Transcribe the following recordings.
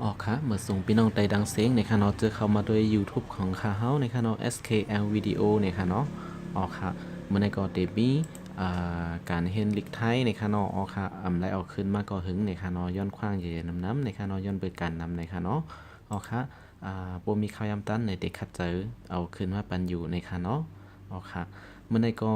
อ๋อค่ะเมื่อส่งพี่น้องใดดังเสียงในค่ะเนาะเจอเข้ามาด้วย YouTube ของค่าเฮาในค่ะเนาะ SKL Video ในค่ะเนาะอ๋อค่ะเมื่อในก็ได้มีการเห็นลิกไทยในค่ะเนาะอ๋อค่ะไล่เอาขึ้นมาก็หึงในค่ะเนาะย้อนขว้างใหญ่ๆน้ำๆในค่ะเนาะย้อนเปิดการนำในค่ะเนาะอ๋อค่ะบ่มีข่าวยำตันในเด็กคัดเจอเอาขึ้นมาปันอยู่ในค่ะเนาะอ๋อค่ะเมื่อในก็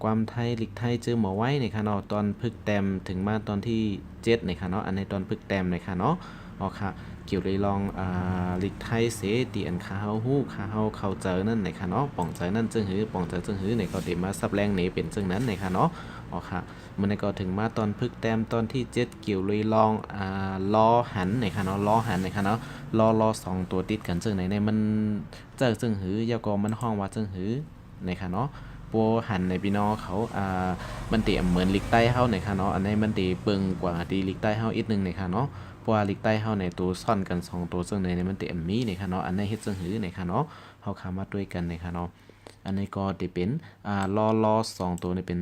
ความไทยลิกไทยเจอหมอไว้ในค่ะเนาะตอนพึกแต้มถึงมาตอนที่7ในค่ะเนาะอันในตอนพึกแต้มในค่ะเนาะ อ๋อค่ะเกี่ยวเลยลองลิกไทยเสตีอันคาเฮาฮู้คาเฮาเข้าเจอนั่นในค่ะเนาะป่องเจอนั่นจึงหือป่องเจอจึงหือในก็เดมาซับแรงเหนเป็นจึงนั้นในค่ะเนาะอ๋อค่ะมันในก็ถึงมาตอนพึกแต้มตอนที่7เกี่ยวเลยลองล้อหันในค่ะเนาะล้อหันในค่ะเนาะล้อสองตัวติดกันจึงไหนในมันเจอจึงหือยาก็มันห้องว่าจึงหือในค่ะเนาะปัวหันในพี่น้องเขามันเตะเหมือนลิกใต้เฮาในค่ะเนาะอันนี้มันเตะเปิงกว่าดีลิกใต้เฮาอีกนึงในค่ะเนาะ เพราะว่าลิกใต้เฮาในตัวซ่อนกัน2ตัวซึ่งในมันเต็มมีในค่ะเนาะอันในเฮ็ดซึ่งหือในค่ะเนาะเฮาเข้ามาด้วยกันในค่ะเนาะอันนี้ก็สิเป็นลอ2ตัวนี่เป็น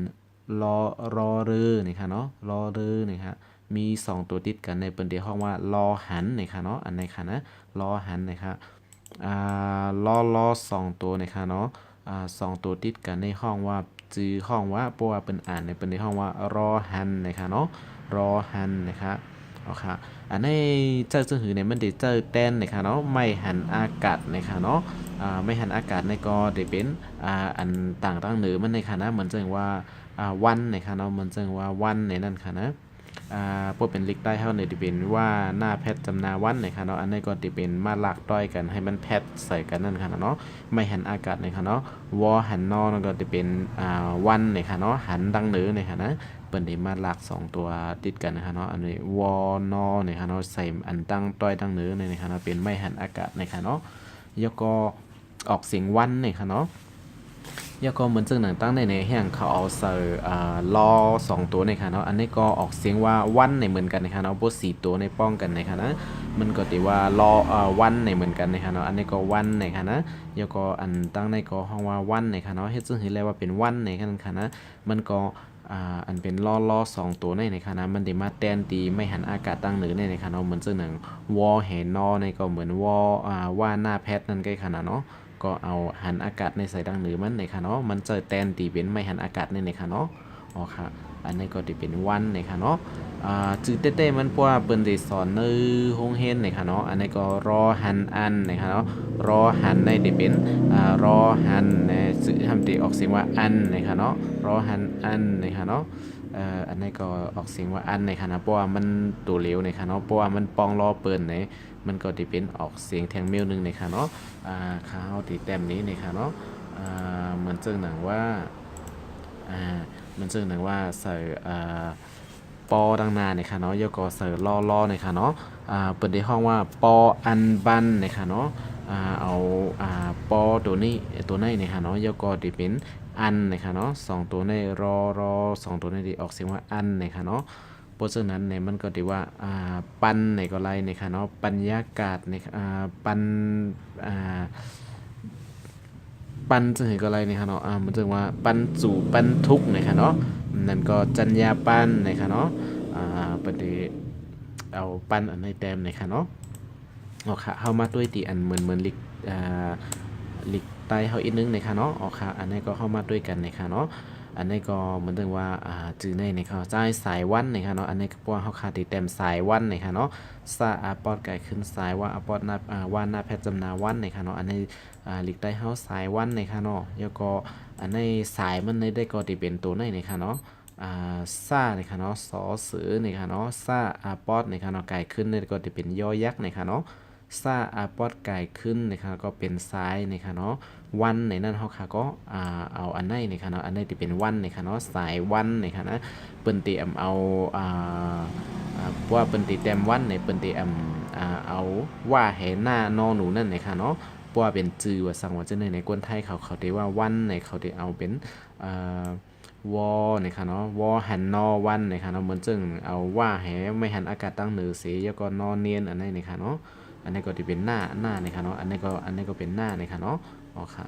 ลอรอเรือนี่ค่ะเนาะรอเรือนี่ค่ะมี2ตัวติดกันในเปิ้นได้ฮ้องว่ารอหันนี่ค่ะเนาะอันในค่ะนะรอหันนะครับลอ2ตัวนี่ค่ะเนาะ2ตัวติดกันในห้องว่าจื่อห้องว่าเพราะว่าเปิ้นอ่านในเปิ้นในห้องว่ารอหันนะคะเนาะรอหันนะครับเอาค่ะ อันในเจ้าจึงหือเนี่ยมันได้เจอแตนนะคะเนาะไม่หันอากาศนะคะเนาะไม่หันอากาศในก็ได้เป็นอันต่างเหนือมันในค่ะนะเหมือนจังว่าวันนะคะเนาะเหมือนจังว่าวันในนั่นค่ะนะพวกเป็นลิกใต้เฮาเนี่ยที่เป็นว่าหน้าแพทจำนาวันนะคะเนาะอันนี้ก็ที่เป็นมาหลักต้อยกันให้มันแพทใส่กันนั่นค่ะเนาะไม่หันอากาศนะคะเนาะวอหันนอนั่นก็ที่เป็นวันนะคะเนาะหันดังเหนือนะคะนะ เปิ้นได้มาลาก2ตัวติดกันนะคะเนาะอันนี้วอนอนะคะเนาะใส่อันตั้งต้อยตั้งเนื้อในนะคะเนาะเป็นไม่หันอากาศนะคะเนาะแล้วก็ออกเสียงวันนะคะเนาะแล้วก็เหมือนซึ่งหนังตั้งในแห่งเขาเอาใส่ลอ2ตัวนะคะเนาะอันนี้ก็ออกเสียงว่าวันในเหมือนกันนะคะเนาะบ่4ตัวในป้องกันนะคะนะมันก็ติว่ารอวันในเหมือนกันนะคะเนาะอันนี้ก็วันนะคะนะแล้วก็อันตั้งในก็ห้องว่าวันนะคะเนาะเฮ็ดซึ่งเห็นแล้วว่าเป็นวันในกันค่ะนะมันก็ อันเป็นล่อ2ตัวในค่ะนะมันได้มาแตนตีไม่หันอากาศตั้งเหนือในค่ะเนาะเหมือนซึ่งหนังวอแหนนอในก็เหมือนวอว่าหน้าแพทนั่นใกล้ขนาดเนาะก็เอาหันอากาศในใส่ดังเหนือมันในค่ะเนาะมันจะแตนตีเป็นไม่หันอากาศในค่ะเนาะอ๋อค่ะอันนี้ก็จะเป็นวันในค่ะเนาะจื่อเต้ๆมันเพราะว่าเปิ้นได้สอนในโรงเรียนในค่ะเนาะอันนี้ก็รอหันอันในค่ะเนาะรอหันในได้เป็นรอหันในสื่อทำตีออกเสียงว่าอันในค่ะเนาะรอหันอันในค่ะเนาะอันนี้ก็ออกเสียงว่าอันในค่ะนะเพราะว่ามันตัวเหลวในค่ะเนาะเพราะว่ามันปองรอเปิ้นในมันก็จะเป็นออกเสียงแทงเมลนึงในค่ะเนาะข้าวตีแต้มนี้ในค่ะเนาะเหมือนเจิงหนังว่ามันซึ่งหนังว่าใส่ปอดังนาเนี่ยค่ะเนาะยก็ใส่ล่อเนี่ยค่ะเนาะเปิดในห้องว่าปออันบันเนี่ยค่ะเนาะเอาปอตัวนี้ตัวนี้เนี่ยค่ะเนาะยก็จะเป็นอันเนี่ยค่ะเนาะ2ตัวในรอ2ตัวในที่ออกเสียงว่าอันเนี่ยค่ะเนาะเพราะฉะนั้นเนี่ยมันก็ดีว่าปันในก็ไรเนี่ยค่ะเนาะบรรยากาศในปันอ่า ปันจึงเห็นก็อะไรนี่ครับเนาะมันจึงว่าปันสู่ปันทุกข์นะครับเนาะนั่นก็จัญญาปันนะครับเนาะปฏิเอาปันอันในแต้มนะครับเนาะเอาค่ะเข้ามาด้วยตีอันเหมือนลิกลิกไตเฮาอีกนึงนะครับเนาะเอาค่ะอันนี้ก็เข้ามาด้วยกันนะครับเนาะอันนี้ก็เหมือนถึงว่าจื่อในนะครับจ่ายสายวันนะครับเนาะอันนี้ก็เพราะว่าเฮาขาดติเต็มสายวันนะครับเนาะซาปอดไก่ขึ้นสายว่าปอดนาว่าหน้าแพทย์จำนาวันนะครับเนาะอันนี้ลิกไตเฮาสายวันนะครับเนาะแล้วก็อันในสายมันได้ก็ที่เป็นตัวในนะครับเนาะซ่านะครับเนาะสอเสือนะครับเนาะซ่าปอดนะครับเนาะไก่ขึ้นได้ก็ที่เป็นยอยักษ์นะครับเนาะ ซาปอดไก่ขึ้นนะครับก็เป็นซ้ายนะครับเนาะวันในนั้นเขาค่ะก็เอาอันไหนนะครับเนาะอันไหนที่เป็นวันนะครับเนาะสายวันนะครับนะเปิ้นตีเอาเพราะว่าเปิ้นตีแต้มวันในเปิ้นตีเอาว่าให้หน้านอหนูนั่นนะครับเนาะเพราะว่าเป็นจื่อว่าสั่งว่าจะในคนไทยเขาได้ว่าวันในเขาได้เอาเป็นวอนะครับเนาะวอหันนอวันนะครับเนาะเหมือนจึงเอาว่าให้ไม่หันอากาศตั้งเหนือเสียแล้วก็นอนเนียนอันไหนนะครับเนาะ อันนี้ก็จะเป็นหน้านะครับเนาะอันนี้ก็เป็นหน้านะครับเนาะอ๋อค่ะ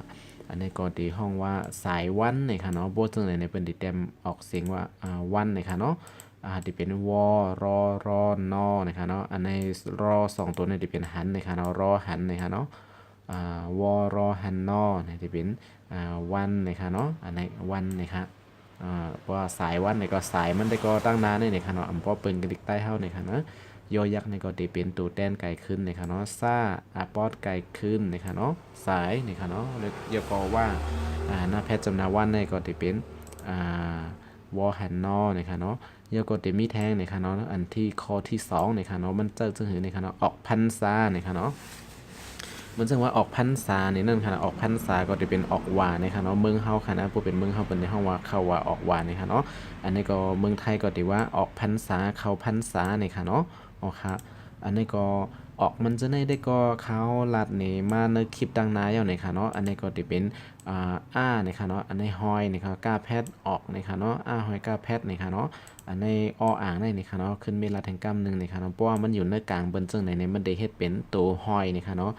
อันนี้ก็ที่ห้องว่าสายวันนะครับเนาะโบสถ์ในเป็นดิเต็มออกเสียงว่าวันนะครับเนาะ ที่เป็นวอรอรอนอนะคะเนาะอันในรอ2ตัวเนี่ยที่เป็นหันนะคะเนาะรอหันนะคะเนาะวอรอหันนอเนี่ยที่เป็นวันนะคะเนาะอันในวันนะคะว่าสายวันเนี่ยก็สายมันได้ก็ตั้งนานเนี่ยนะคะเนาะพอเปิ่นกันดิกใต้เฮาเนี่ยค่ะเนาะยอยักษ์เนี่ยก็ที่เป็นตัวแตนไก่ขึ้นนะคะเนาะซ่าปอดไก่ขึ้นนะคะเนาะสายนะคะเนาะแล้วยก็ว่าหน้าแพทย์จำนาวันเนี่ยก็ที่เป็นวอหันนอนะคะเนาะยก็จะมีแทงนะคะเนาะอันที่ข้อที่2นะคะเนาะมันเจอจึงหือนะคะเนาะออกพันษานะคะเนาะมันจึงว่าออกพันษาในนั่นค่ะออกพันษาก็จะเป็นออกวานะคะเนาะเมืองเฮาค่ะนะผู้เป็นเมืองเฮาเป็นในห้องว่าเข้าว่าออกวานะคะเนาะอันนี้ก็เมืองไทยก็ถือว่าออกพันษาเข้าพันษานะคะเนาะอ๋อค่ะอันนี้ก็ออกมันจะได้ก็เขาลัดนี่มาในคลิปดังนาอย่างนี้ค่ะเนาะอันนี้ก็จะเป็นนะคะเนาะอันนี้หอยนะคะกล้าแพทย์ออกนะคะเนาะหอยกล้าแพทย์นะคะเนาะอันในอ่างในนี่ค่ะเนาะขึ้นเมลาแทงกำหนึ่งนี่ค่ะเนาะเพราะว่ามันอยู่ในกลางบนจึงในมันได้เฮ็ดเป็นตัวหอยนี่ค่ะเนาะ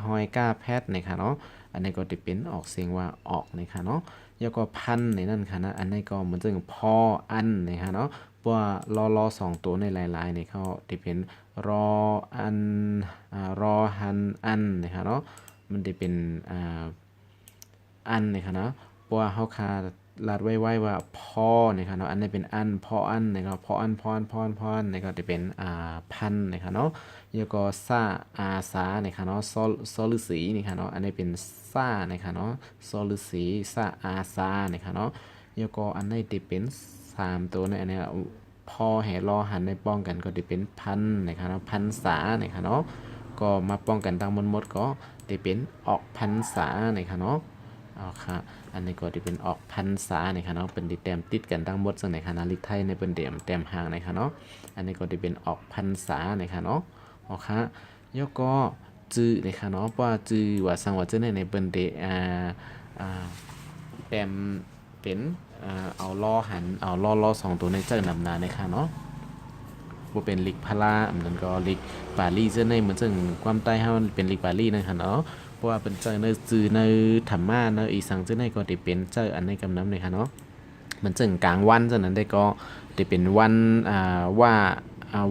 หอยกล้าแพทย์นี่ค่ะเนาะอันนี้ก็จะเป็นออกเสียงว่าออกนี่ค่ะเนาะแล้วก็พันในนั่นค่ะนะอันนี้ก็เหมือนจึงพออันนี่ค่ะเนาะเพราะว่ารอ2ตัวในหลายๆนี่เขาที่เป็นรออันรอหันอันนี่ค่ะเนาะมันจะเป็นอันนี่ค่ะเนาะเพราะว่าเฮาคาลาดไว้ว่าพอนะครับเนาะอันนี้เป็นอันพออันนะครับพออันพออันพออันพออันนะครับจะเป็นพันนะครับเนาะแล้วก็ซาสานะครับเนาะซอฤาษีนะครับเนาะอันนี้เป็นซานะครับเนาะซอฤาษีซาสานะครับเนาะแล้วก็อันนี้จะเป็น3ตัวในอันนี้พอแห่รอหันในป้องกันก็จะเป็นพันนะครับเนาะพันษานะครับเนาะก็มาป้องกันตั้งหมดก็จะเป็นออกพันษานะครับเนาะเอาค่ะอันนี้ก็จะเป็นออกพันษาเนี่ยค่ะเนาะเป็นดิแต้มติดกันทั้งหมดซึ่งในคณะลิไทยในเป็นเดียมแต้มห่างในค่ะเนาะอันนี้ก็จะเป็นออกพันษาเนี่ยค่ะเนาะเอาค่ะยกก็จื้อเนี่ยค่ะเนาะเพราะว่าจื้อว่าสังว่าจื้อในเป็นเดแต้มเป็นเอาล้อหันเอาล้อ2ตัวในเจ้านำนาในค่ะเนาะบ่เป็นลิกพาราอันนั้นก็ลิกปารีสในเหมือนซึ่งความใต้เฮาเป็นลิกปารีนั่นค่ะเนาะเพราะว่าเป็นเจ้าในจื้อในธรรมะในอีสังจื้อในก็สิเป็นเจ้าอันในกำนำเลยค่ะเนาะมันจึงกลางวันจังนั้นได้ก็สิเป็นวันว่า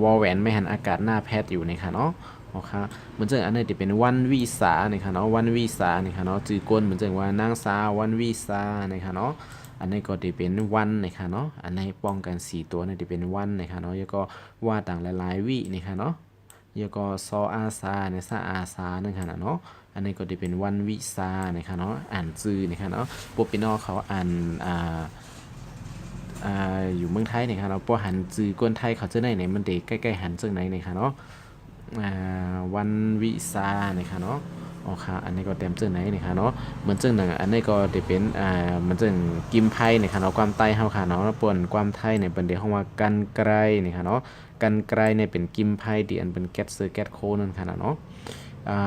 วอแหวนไม่หันอากาศหน้าแพทย์อยู่นี่ค่ะเนาะโอเคเหมือนจังอันนี้สิเป็นวันวิสานี่ค่ะเนาะวันวิสานี่ค่ะเนาะจื้อกลเหมือนจังว่านางสาววันวิสานี่ค่ะเนาะอันนี้ก็จะเป็นวันนะคะเนาะอันนี้ป้องกัน4ตัวนี่จะเป็นวันนะคะเนาะแล้วก็ว่าต่างหลายๆวินะคะเนาะแล้วก็ซออาซาเนี่ยซาอาซานะคะเนาะอันนี้ก็จะเป็นวันวิซานะคะเนาะอ่านจื่อนะคะเนาะพวกพี่น้องเขาอ่านอยู่เมืองไทยเนี่ยครับเราพอหันจื้อก้นไทยเขาจะได้ไหนมันเด็กใกล้ๆหันจังไหนเนี่ยค่ะเนาะวันวิซาเนี่ยค่ะเนาะอ๋อค่ะอันนี้ก็เต็มจังไหนเนี่ยค่ะเนาะเหมือนจังหนังอันนี้ก็จะเป็นมันจังกิมไพ่เนี่ยค่ะเนาะความไต้เฮาค่ะเนาะป่นความไทยเนี่ยเป็นเดี๋ยวเฮาว่ากันไกลเนี่ยค่ะเนาะกันไกลเนี่ยเป็นกิมไพ่ที่อันเป็นแก๊สเซอร์แก๊สโคนั่นค่ะเนาะ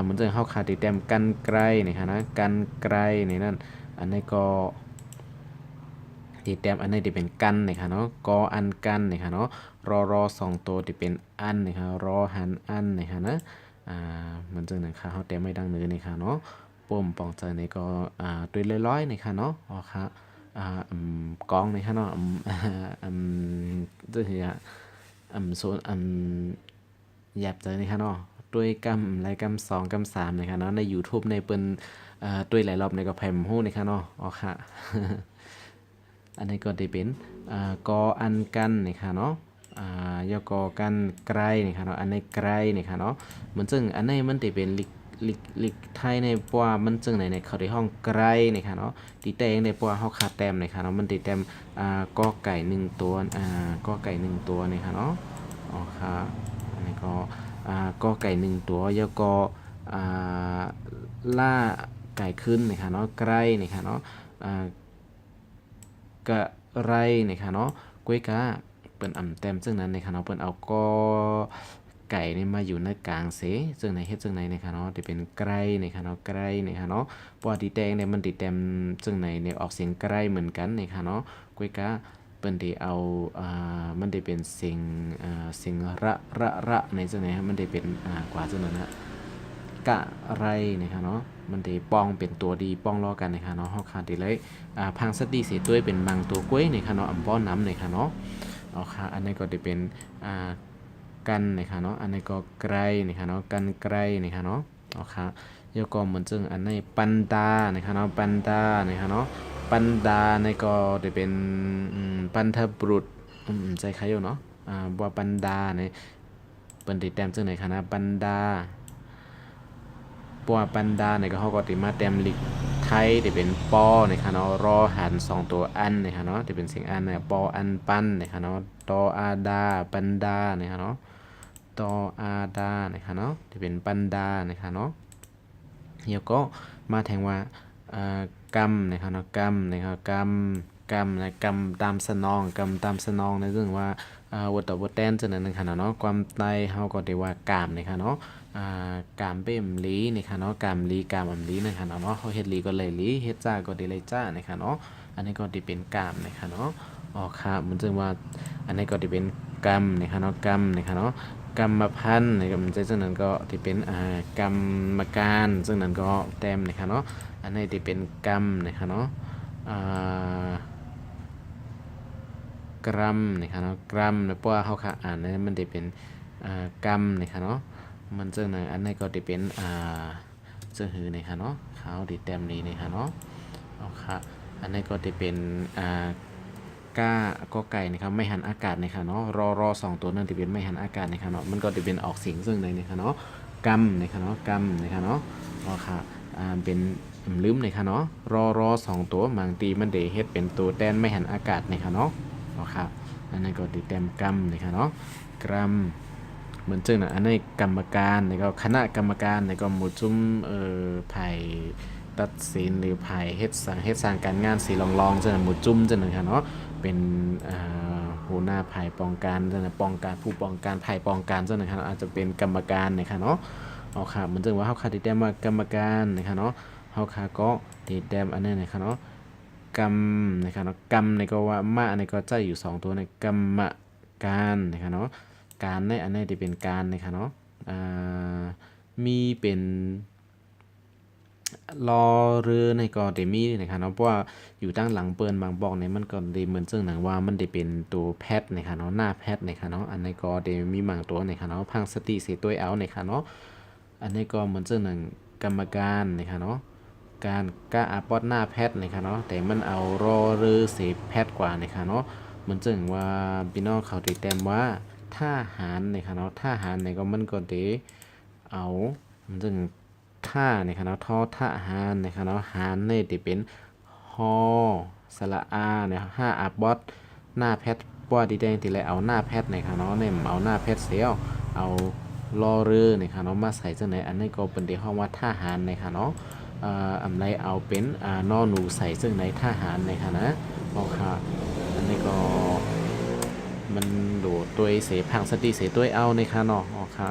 เหมือนจังเฮาขาดที่เต็มกันไกลเนี่ยค่ะนะกันไกลในนั่นอันนี้ก็ที่แต้มอันนี้ที่เป็นกันนะคะเนาะกออันกันนะคะเนาะรอ2ตัวที่เป็นอันนะคะรอหันอันนะคะนะเหมือนจังนั้นค่ะเฮาแต้มไม่ดังนือนะคะเนาะปุ่มปองใจนี่ก็ตัวร้อยๆนะคะเนาะอ๋อค่ะกองนะคะเนาะจะเหียโซนหยับใจนะคะเนาะด้วยกำรายกำ2กำ3นะคะเนาะใน YouTube ในเปิ้นด้วยหลายรอบในก็แพมฮู้นะคะเนาะอ๋อค่ะ อันนี้ก็จะเป็นกออันกันนะคะเนาะยกอกันไกลนะคะเนาะอันนี้ไกลนะคะเนาะเหมือนซึ่งอันนี้มันจะเป็นลิกไทยในปัวมันจึงในเขาได้ห้องไกลนะคะเนาะตีแต่งในปัวเฮาขาดแต้มนะคะเนาะมันติแต้มกอไก่1ตัวกอไก่1ตัวนะคะเนาะอ๋อค่ะอันนี้ก็กอไก่1ตัวยกอล่าไก่ขึ้นนะคะเนาะไกลนะคะเนาะกะไรนะคะเนาะกล้วยกะเปิ้นเต็มซึ่งนั้นนะคะเนาะเปิ้นเอาก็ไก่นี่มาอยู่ในกลางเสซึ่งในเฮ็ดซึ่งในนะคะเนาะที่เป็นไกรนะคะเนาะไกรนะคะเนาะปอดีแตงเนี่ยมันติเต็มซึ่งในเนี่ยออกเสียงไกรเหมือนกันนะคะเนาะกล้วยกะเปิ้นที่เอามันได้เป็นเสียงเสียงระในซึ่งในมันได้เป็นกว่าซึ่งนั้นนะกะไรนะคะเนาะมันได้ป้องเป็นตัวดีป้องล้อกันนะคะเนาะเฮาขาดได้เลยพังสติเสียด้วยเป็นบางตัวกล้วยนะคะเนาะอำป้อนน้ำนะคะเนาะ เอาค่ะอันนี้ก็จะเป็นกันนะคะเนาะอันนี้ก็ไกลนะคะเนาะกันไกลนะคะเนาะเอาค่ะแล้วก็เหมือนซึ่งอันนี้ปันดานะคะเนาะปันดานะคะเนาะปันดาในก็จะเป็นปันทบุรุษใจใครอยู่เนาะบัวปันดาเนี่ยเป็นติดแต้มซึ่งไหนคะนะปันดาปัวปันดาเนี่ยก็เขาก็ติมาแต้มลิกไทยจะเป็นปอนะคะเนาะรอหัน2ตัวอันนะคะเนาะจะเป็นเสียงอันเนี่ยปออันปันนะคะเนาะตออาดาปันดานะคะเนาะตออาดานะคะเนาะจะเป็นปันดานะคะเนาะแล้วก็มาแทงว่ากรรมนะครับเนาะกรรมนะครับกรรมนะกรรมตามสนองกรรมตามสนองในเรื่องว่าวัตถุวัตแตนจังนั้นนะคะเนาะความใต้เฮาก็ได้ว่ากามนะคะเนาะกามเป้มลีนะคะเนาะกามลีกามอำลีนะคะเนาะเฮาเฮ็ดลีก็เลยลีเฮ็ดจ้าก็ได้เลยจ้านะคะเนาะอันนี้ก็ได้เป็นกามนะคะเนาะอ๋อครับมันจึงว่าอันนี้ก็ได้เป็นกรรมนะคะเนาะกรรมนะคะเนาะกรรมพันธุ์นะครับมันซึ่งนั้นก็ที่เป็นกรรมการซึ่งนั้นก็แต้มนะคะเนาะอันนี้ที่เป็นกรรมนะคะเนาะกรัมนะคะเนาะกรัมเพราะว่าเขาค่ะอ่านนั้นมันจะเป็นกรรมนะคะเนาะมันซึ่งนั้นอันนี้ก็จะเป็นซึ่งหือนะคะเนาะเขาดีแต้มนี้นะคะเนาะเอาค่ะอันนี้ก็จะเป็นก้าก็ไก่นะครับไม่หันอากาศนะคะเนาะรอ2ตัวนั่นจะเป็นไม่หันอากาศนะคะเนาะมันก็จะเป็นออกเสียงซึ่งในนะคะเนาะกรรมนะคะเนาะกรรมนะคะเนาะเอาค่ะเป็นลืมนะคะเนาะรอ2ตัวบางทีมันได้เฮ็ดเป็นตัวแทนไม่หันอากาศนะคะเนาะเอาค่ะอันนี้ก็ติดแต้มกรรมนะคะเนาะกรรมเหมือนจึงนะอันนี้กรรมการแล้วก็คณะกรรมการแล้วก็หมู่จุ้มไผ่ตัดสินหรือไผ่เฮ็ดสร้างการงานสีลองจังหมู่จุ้มจังนะคะเนาะเป็นหัวหน้าไผ่ป้องกันจังนะป้องกันผู้ป้องกันไผ่ป้องกันจังนะคะอาจจะเป็นกรรมการนะคะเนาะเอาค่ะเหมือนจึงว่าเฮาขาดติดแต้มว่ากรรมการนะคะเนาะเฮาขาก็ติดแต้มอันนี้นะคะเนาะกรรมนะครับเนาะกรรมในก็ว่ามะในก็ใจอยู่2ตัวในกรรมการนะครับเนาะการในอันนี้จะเป็นการนะครับเนาะมีเป็นรอเรือในก็จะมีนะครับเนาะเพราะว่าอยู่ตั้งหลังเปิ้นบางบอกเนี่ยมันก็ได้เหมือนซึ่งหนังว่ามันได้เป็นตัวแพทนะครับเนาะหน้าแพทนะครับเนาะอันนี้ก็ได้มีบางตัวนะครับเนาะพังสติเสียตัวเอานะครับเนาะอันนี้ก็เหมือนซึ่งหนังกรรมการนะครับเนาะการก้าอาปอดหน้าแพทนะครับเนาะแต่มันเอารอเรือเสียแพทกว่านะครับเนาะเหมือนซึ่งว่าพี่น้องเขาติดแต้มว่าทหารนะครับเนาะทหารเนี่ยก็มันก็ได้เอาเหมือนซึ่งท่านะครับเนาะทอทหารนะครับเนาะหารเนี่ยจะเป็นฮอสระอาเนี่ย5อาบอสหน้าแพทว่าดีแดงทีไรเอาหน้าแพทนะครับเนาะเนี่ยเอาหน้าแพทเสียวเอาลอเรือนะครับเนาะมาใส่จังไหนอันนี้ก็เป็นที่ห้องว่าทหารนะครับเนาะอันไหนเอาเป็นนอหนูใส่ซึ่งในทหารนะครับนะบอกค่ะอันนี้ก็มันโดดตัวเสพังสติเสตัวเอานะครับเนาะบอกค่ะ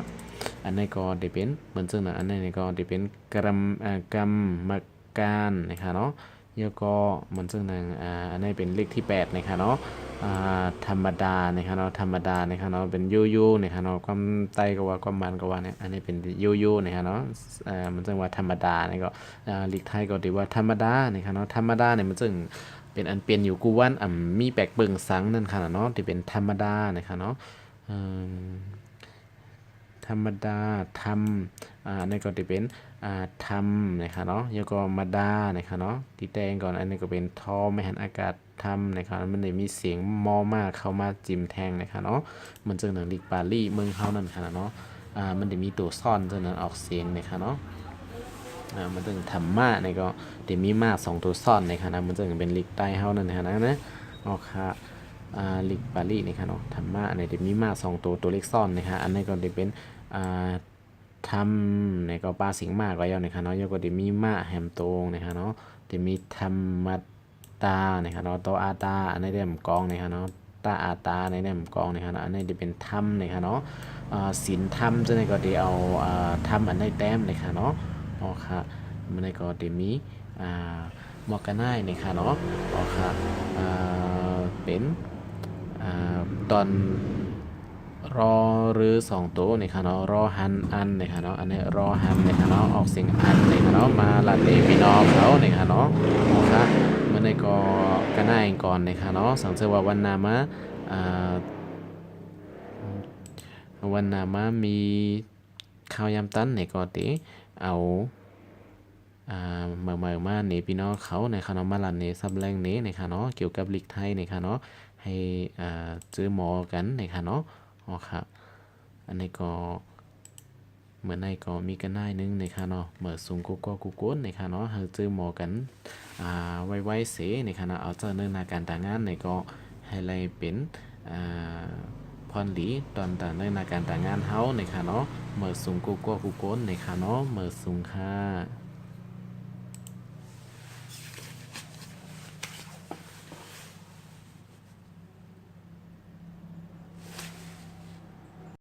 อันนี้ก็จะเป็นเหมือนซึ่งนะอันนี้ก็จะเป็นกรรมการนะครับเนาะแล้วก็เหมือนซึ่งนะอันนี้เป็นเลขที่8นะครับเนาะธรรมดานะครับเนาะธรรมดานะครับเนาะเป็นยูยูนะครับเนาะความไตก็ว่าความมันก็ว่าเนี่ยอันนี้เป็นยูยูนะครับเนาะมันจึงว่าธรรมดาเนี่ยก็ลีกไทยก็ถือว่าธรรมดานะครับเนาะธรรมดาเนี่ยมันจึงเป็นอันเปลี่ยนอยู่กูวันมีแปลกเบิ่งสังนั่นค่ะเนาะที่เป็นธรรมดานะครับเนาะธรรมดาธรรมนี่ก็จะเป็นธรรมนะครับเนาะแล้วก็มาดานะครับเนาะที่แต่งก่อนอันนี้ก็เป็นทอไม่หันอากาศธรรมนะครับมันได้มีเสียงมอมากเข้ามาจิ้มแทงนะครับเนาะมันจึงหนังลิกปารีเมืองเขานั่นค่ะเนาะมันได้มีตัวซ่อนจึงนั้นออกเสียงนะครับเนาะมันจึงธรรมะนี่ก็ได้มีมา2ตัวซ่อนนะครับนะมันจึงเป็นลิกใต้เฮานั่นนะครับนะออกค่ะลิกปารีนะครับเนาะธรรมะเนี่ยได้มีมา2ตัวเล็กซ่อนนะครับอันนี้ก็ได้เป็นทำในก็ปลาสิงมากไว้แล้วนะครับเนาะยก็จะมีมาแฮมตรงนะครับเนาะจะมีธรรมตานะครับเนาะตออาตาอันนี้เรียมกองนะครับเนาะตาอาตาในเรียมกองนะครับเนาะอันนี้จะเป็นธรรมนะครับเนาะศีลธรรมจะในก็จะเอาธรรมอันได้แต้มนะครับเนาะอ๋อค่ะมันในก็จะมีมอกกันได้นะครับเนาะอ๋อค่ะเป็นตอนรอหรือ2ตัวนี่ค่ะเนาะรอหันอันนี่ค่ะเนาะอันนี้รอหันนี่ค่ะเนาะออกเสียงอันนี่ค่ะเนาะมาลัดเลพี่น้องเขานี่ค่ะเนาะนะคะเมื่อในก็กระน่ายก่อนนี่ค่ะเนาะสังเกตว่าวันนามะ วันนามามีข้าวยำตันในก็เตเอาเมื่อมาเนพี่น้องเขาในคณะมาลันเนซับแรงเนในคณะเกี่ยวกับลิกไทยในคณะให้ซื้อหมอกันในคณะอ๋อครับอันนี้ก็เหมือนในก็มีกันได้นึงในคณะเมื่อสูงกูโก้ในคณะให้ซื้อหมอกันไว้เสในคณะเอาเจ้าเนินนาการต่างงานในก็ให้ไล่เป็นพรหลีตอนต่างเนินนาการต่างงานเฮาในคณะเมื่อสูงกูโก้ในคณะเมื่อสูงค่ะ